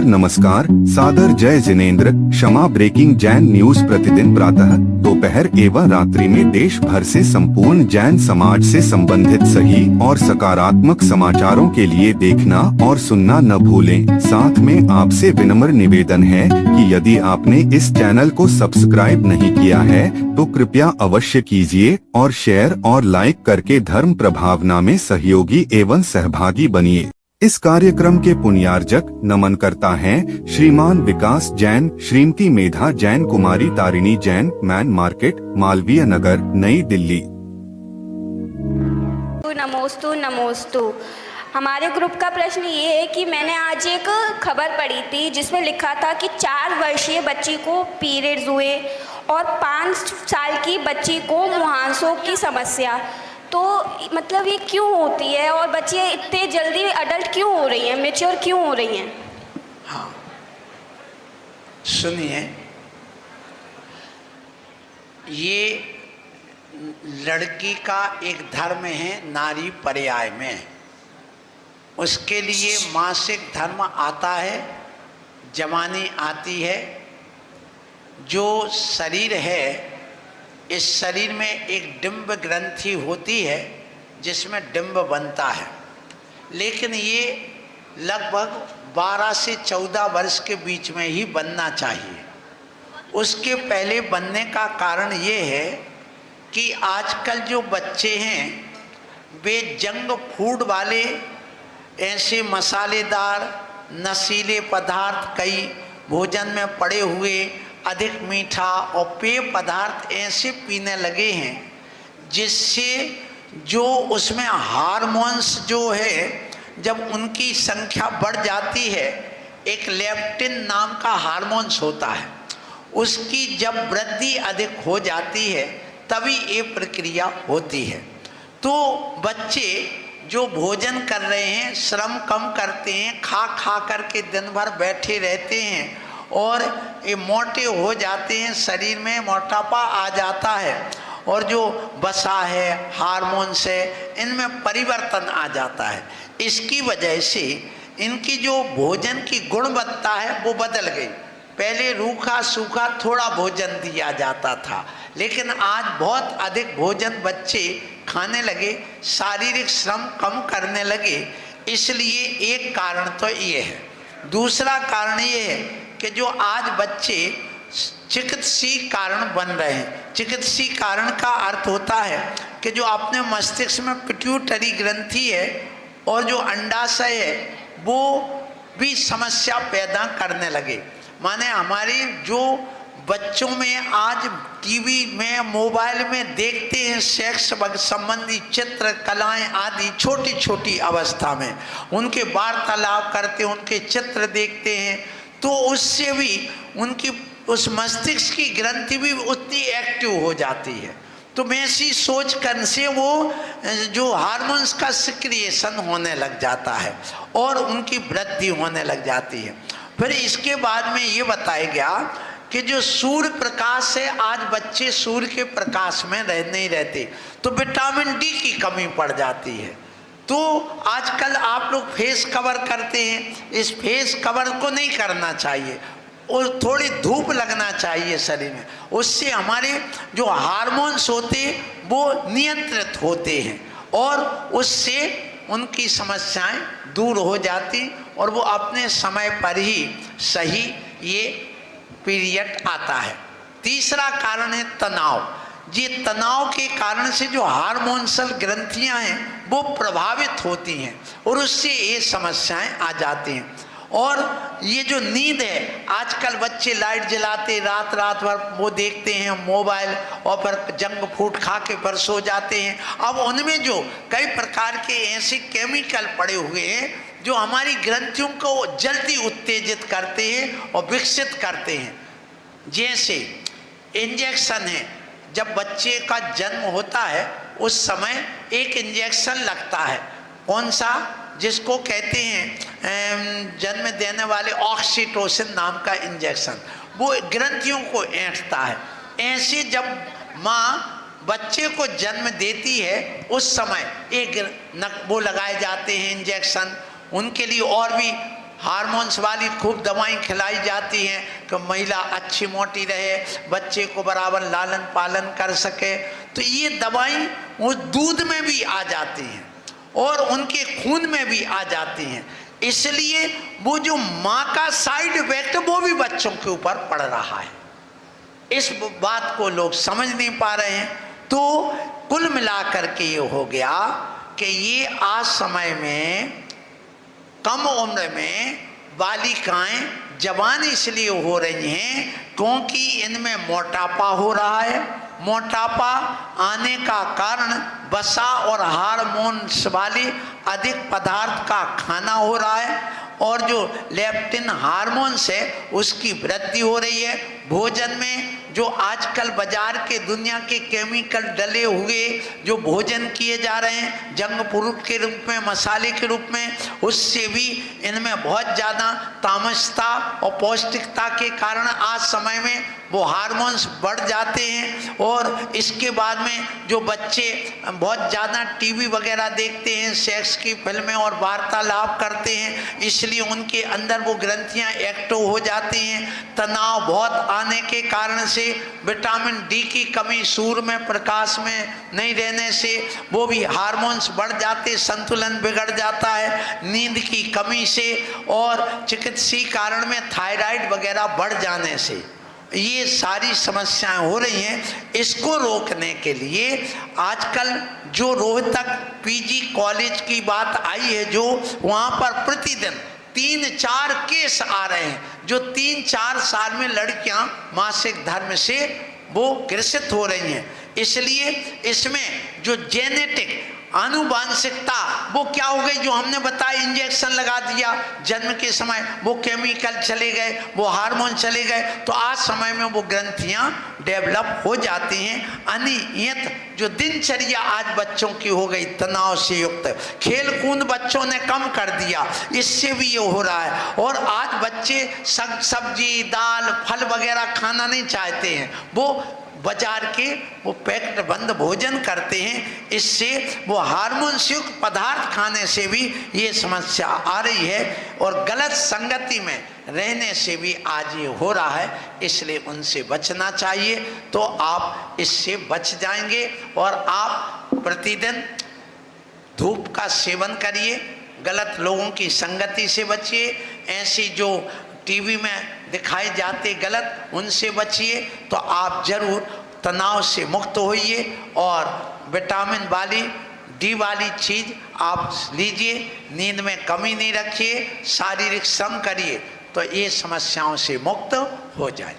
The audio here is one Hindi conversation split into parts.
नमस्कार, सादर जय जिनेंद्र। क्षमा ब्रेकिंग जैन न्यूज प्रतिदिन प्रातः, दोपहर एवं रात्रि में देश भर से संपूर्ण जैन समाज से संबंधित सही और सकारात्मक समाचारों के लिए देखना और सुनना न भूलें। साथ में आपसे विनम्र निवेदन है कि यदि आपने इस चैनल को सब्सक्राइब नहीं किया है तो कृपया अवश्य कीजिए और शेयर और लाइक करके धर्म प्रभावना में सहयोगी एवं सहभागी बनिए। इस कार्यक्रम के पुण्यार्जक नमन करता हैं श्रीमान विकास जैन, श्रीमती मेधा जैन, कुमारी तारिणी जैन, मैन मार्केट, मालवीय नगर, नई दिल्ली। नमोस्तु नमोस्तु। हमारे ग्रुप का प्रश्न ये है कि मैंने आज एक खबर पढ़ी थी जिसमें लिखा था कि 4 वर्षीय बच्ची को पीरियड्स हुए और 5 साल की बच्ची को मुहांसों की समस्या। तो मतलब ये क्यों होती है और बच्चियाँ इतने जल्दी अडल्ट क्यों हो रही हैं, मैच्योर क्यों हो रही हैं? हाँ, सुनिए, ये लड़की का एक धर्म है नारी पर्याय में। उसके लिए मासिक धर्म आता है, जवानी आती है। जो शरीर है, इस शरीर में एक डिंब ग्रंथि होती है जिसमें डिंब बनता है, लेकिन ये लगभग 12 से 14 वर्ष के बीच में ही बनना चाहिए। उसके पहले बनने का कारण ये है कि आजकल जो बच्चे हैं वे जंक फूड वाले ऐसे मसालेदार नशीले पदार्थ कई भोजन में पड़े हुए, अधिक मीठा और पेय पदार्थ ऐसे पीने लगे हैं जिससे जो उसमें हार्मोन्स जो है, जब उनकी संख्या बढ़ जाती है, एक लेप्टिन नाम का हार्मोन्स होता है, उसकी जब वृद्धि अधिक हो जाती है तभी ये प्रक्रिया होती है। तो बच्चे जो भोजन कर रहे हैं, श्रम कम करते हैं, खा खा करके दिन भर बैठे रहते हैं और ये मोटे हो जाते हैं, शरीर में मोटापा आ जाता है और जो वसा है, हार्मोन्स है, इनमें परिवर्तन आ जाता है। इसकी वजह से इनकी जो भोजन की गुणवत्ता है वो बदल गई। पहले रूखा सूखा थोड़ा भोजन दिया जाता था, लेकिन आज बहुत अधिक भोजन बच्चे खाने लगे, शारीरिक श्रम कम करने लगे। इसलिए एक कारण तो ये है। दूसरा कारण ये है कि जो आज बच्चे चिकित्सीय कारण बन रहे हैं। चिकित्सीय कारण का अर्थ होता है कि जो अपने मस्तिष्क में पिट्यूटरी ग्रंथि है और जो अंडाशय है वो भी समस्या पैदा करने लगे। माने हमारे जो बच्चों में आज टीवी में, मोबाइल में देखते हैं सेक्स संबंधी चित्र, कलाएं आदि, छोटी छोटी अवस्था में उनके वार्तालाप करते हैं, उनके चित्र देखते हैं, तो उससे भी उनकी उस मस्तिष्क की ग्रंथि भी उतनी एक्टिव हो जाती है। तो वैसी सोच करने से वो जो हार्मोन्स का सिक्रिएशन होने लग जाता है और उनकी वृद्धि होने लग जाती है। फिर इसके बाद में ये बताया गया कि जो सूर्य प्रकाश है, आज बच्चे सूर्य के प्रकाश में नहीं रहते, तो विटामिन डी की कमी पड़ जाती है। तो आजकल आप लोग फेस कवर करते हैं, इस फेस कवर को नहीं करना चाहिए और थोड़ी धूप लगना चाहिए शरीर में। उससे हमारे जो हार्मोन्स होते हैं वो नियंत्रित होते हैं और उससे उनकी समस्याएं दूर हो जाती और वो अपने समय पर ही सही ये पीरियड आता है। तीसरा कारण है तनाव। ये तनाव के कारण से जो हार्मोनल ग्रंथियां हैं वो प्रभावित होती हैं और उससे ये समस्याएं आ जाती हैं। और ये जो नींद है, आजकल बच्चे लाइट जलाते रात रात भर वो देखते हैं मोबाइल और फिर जंक फूड खा के फिर सो जाते हैं। अब उनमें जो कई प्रकार के ऐसे केमिकल पड़े हुए हैं जो हमारी ग्रंथियों को जल्दी उत्तेजित करते हैं और विकसित करते हैं। जैसे इंजेक्शन है, जब बच्चे का जन्म होता है उस समय एक इंजेक्शन लगता है, कौन सा, जिसको कहते हैं जन्म देने वाले ऑक्सीटोसिन नाम का इंजेक्शन, वो ग्रंथियों को ऐंठता है। ऐसे जब माँ बच्चे को जन्म देती है उस समय एक वो लगाए जाते हैं इंजेक्शन। उनके लिए और भी हार्मोन्स वाली खूब दवाएं खिलाई जाती हैं कि महिला अच्छी मोटी रहे, बच्चे को बराबर लालन पालन कर सके। तो ये दवाएं वो दूध में भी आ जाती हैं और उनके खून में भी आ जाती हैं, इसलिए वो जो माँ का साइड इफेक्ट वो भी बच्चों के ऊपर पड़ रहा है। इस बात को लोग समझ नहीं पा रहे हैं। तो कुल मिलाकर के ये हो गया कि ये आज समय में कम उम्र में बालिकाएं जवान इसलिए हो रही हैं क्योंकि इनमें मोटापा हो रहा है। मोटापा आने का कारण वसा और हार्मोन्स वाले अधिक पदार्थ का खाना हो रहा है और जो लेप्टिन हार्मोन्स है उसकी वृद्धि हो रही है। भोजन में जो आजकल बाजार के दुनिया के केमिकल डले हुए जो भोजन किए जा रहे हैं जंक फूड के रूप में, मसाले के रूप में, उससे भी इनमें बहुत ज़्यादा तामसता और पौष्टिकता के कारण आज समय में वो हार्मोन्स बढ़ जाते हैं। और इसके बाद में जो बच्चे बहुत ज़्यादा टीवी वगैरह देखते हैं, सेक्स की फिल्में और वार्तालाप करते हैं, इसलिए उनके अंदर वो ग्रंथियां एक्टिव हो जाती हैं। तनाव बहुत आने के कारण से विटामिन डी की कमी, सूर्य में प्रकाश में नहीं रहने से वो भी हार्मोन्स बढ़ जाते, संतुलन बिगड़ जाता है। नींद की कमी से और चिकित्सीय कारण में थायराइड वगैरह बढ़ जाने से ये सारी समस्याएं हो रही हैं। इसको रोकने के लिए आजकल जो रोहतक पीजी कॉलेज की बात आई है, जो वहाँ पर प्रतिदिन 3-4 केस आ रहे हैं, जो 3-4 साल में लड़कियां मासिक धर्म से वो ग्रसित हो रही हैं। इसलिए इसमें जो जेनेटिक आनुवांशिकता वो क्या हो गई, जो हमने बताया इंजेक्शन लगा दिया जन्म के समय, वो केमिकल चले गए, वो हार्मोन चले गए, तो आज समय में वो ग्रंथियां डेवलप हो जाती हैं। अनियमित जो दिनचर्या आज बच्चों की हो गई, तनाव से युक्त, खेल कूद बच्चों ने कम कर दिया, इससे भी ये हो रहा है। और आज बच्चे सब्जी दाल फल वगैरह खाना नहीं चाहते हैं, वो बाजार के वो पैक्ड बंद भोजन करते हैं। इससे वो हार्मोन युक्त पदार्थ खाने से भी ये समस्या आ रही है और गलत संगति में रहने से भी आज ये हो रहा है, इसलिए उनसे बचना चाहिए। तो आप इससे बच जाएंगे और आप प्रतिदिन धूप का सेवन करिए, गलत लोगों की संगति से बचिए, ऐसी जो टीवी में दिखाए जाते गलत उनसे बचिए, तो आप जरूर तनाव से मुक्त होइए और विटामिन वाली डी वाली चीज़ आप लीजिए, नींद में कमी नहीं रखिए, शारीरिक श्रम करिए, तो ये समस्याओं से मुक्त हो जाए।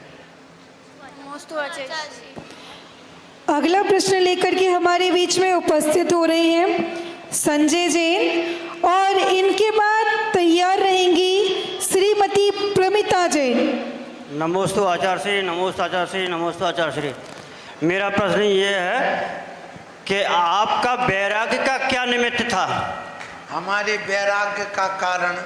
अगला प्रश्न लेकर के हमारे बीच में उपस्थित हो रहे हैं संजय जैन और इनके बाद तैयार रहेंगी श्रीमती प्रमिता जैन। नमोस्तु आचार्य श्री, नमोस्तु आचार्य श्री, नमोस्तु आचार्य श्री। मेरा प्रश्न ये है कि आपका वैराग्य का क्या निमित्त था? हमारे वैराग्य का कारण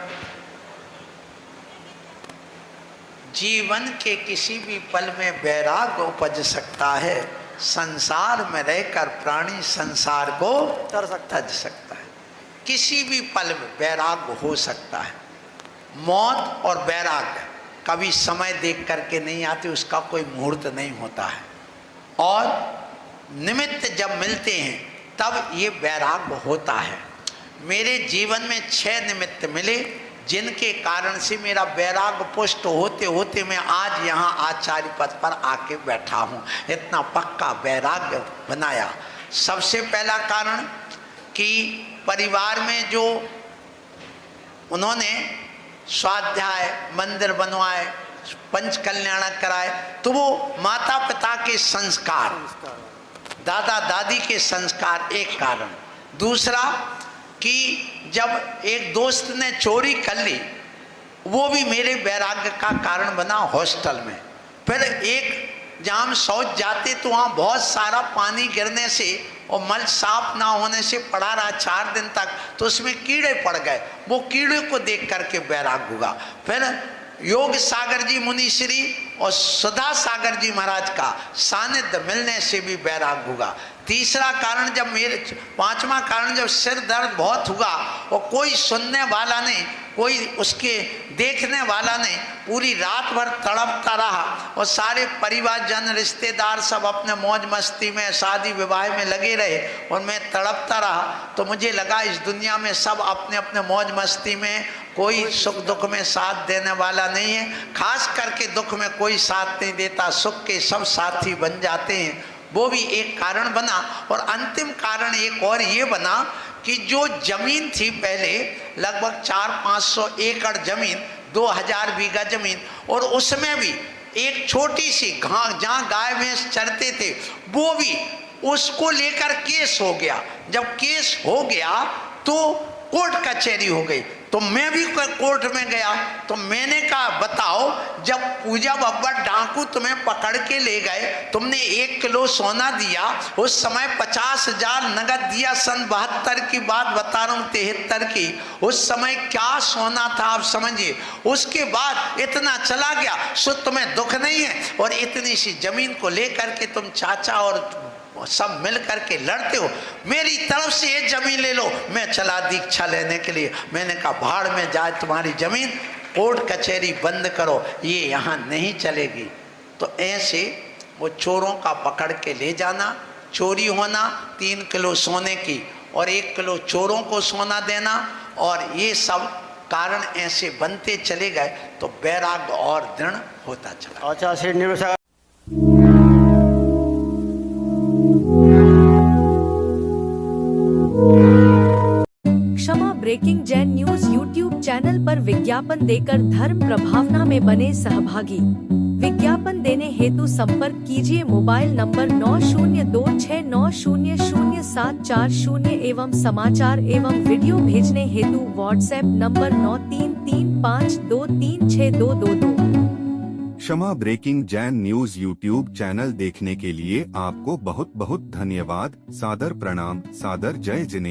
जीवन के किसी भी पल में वैराग्य उपज सकता है। संसार में रहकर प्राणी संसार को तर सकता है, किसी भी पल में वैराग्य हो सकता है। मौत और वैराग्य कभी समय देख करके नहीं आते, उसका कोई मुहूर्त नहीं होता है, और निमित्त जब मिलते हैं तब ये वैराग्य होता है। मेरे जीवन में 6 निमित्त मिले जिनके कारण से मेरा वैराग्य पुष्ट होते होते मैं आज यहाँ आचार्य पद पर आके बैठा हूँ। इतना पक्का वैराग्य बनाया। सबसे पहला कारण कि परिवार में जो उन्होंने स्वाध्याय मंदिर बनवाए, पंच कल्याणक कराए, तो वो माता पिता के संस्कार, दादा दादी के संस्कार एक कारण। दूसरा कि जब एक दोस्त ने चोरी कर ली, वो भी मेरे वैराग्य का कारण बना हॉस्टल में। फिर एक जहाँ हम शौच जाते तो वहाँ बहुत सारा पानी गिरने से और मल साफ ना होने से पड़ा रहा 4 दिन तक, तो उसमें कीड़े पड़ गए। वो कीड़े को देख करके वैराग्य हुआ। फिर योग सागर जी मुनिश्री और सुधा सागर जी महाराज का सानिध्य मिलने से भी वैराग्य हुआ। तीसरा कारण पांचवा कारण जब सिर दर्द बहुत हुआ और कोई सुनने वाला नहीं, कोई उसके देखने वाला नहीं। पूरी रात भर तड़पता रहा और सारे परिवारजन रिश्तेदार सब अपने मौज मस्ती में शादी विवाह में लगे रहे और मैं तड़पता रहा। तो मुझे लगा इस दुनिया में सब अपने अपने मौज मस्ती में, कोई सुख दुख में साथ देने वाला नहीं है। खास करके दुख में कोई साथ नहीं देता, सुख के सब साथी बन जाते हैं। वो भी एक कारण बना। और अंतिम कारण एक और ये बना कि जो जमीन थी पहले लगभग 400-500 एकड़ जमीन, 2000 बीघा जमीन, और उसमें भी एक छोटी सी जहाँ गाय भैंस चरते थे वो भी, उसको लेकर केस हो गया। जब केस हो गया तो कोर्ट कचहरी हो गई। तो मैं भी कोर्ट में गया तो मैंने कहा बताओ, जब पूजा बब्बर डाकू तुम्हें पकड़ के ले गए, तुमने 1 किलो सोना दिया, उस समय 50,000 नगद दिया। सन 72 की बात बता रहा हूँ, 73 की। उस समय क्या सोना था आप समझिए। उसके बाद इतना चला गया, सो तुम्हें दुख नहीं है और इतनी सी जमीन को लेकर के तुम चाचा और सब मिल करके लड़ते हो। मेरी तरफ से ये जमीन ले लो, मैं चला दीक्षा लेने के लिए। मैंने कहा भाड़ में जाए तुम्हारी जमीन, कोर्ट कचहरी बंद करो, ये यहाँ नहीं चलेगी। तो ऐसे वो चोरों का पकड़ के ले जाना, चोरी होना 3 किलो सोने की और 1 किलो चोरों को सोना देना, और ये सब कारण ऐसे बनते चले गए तो वैराग्य और दृढ़ होता चला। आचार्य Shri Nirmal Kshama breaking Jain news YouTube channel पर विज्ञापन देकर धर्म प्रभावना में बने सहभागी। विज्ञापन देने हेतु संपर्क कीजिए मोबाइल नंबर 9026900740 एवं समाचार एवं वीडियो भेजने हेतु WhatsApp number 9335236222। Kshama breaking Jain news YouTube channel देखने के लिए आपको बहुत बहुत धन्यवाद। सादर प्रणाम, सादर जय जिनेंद्र।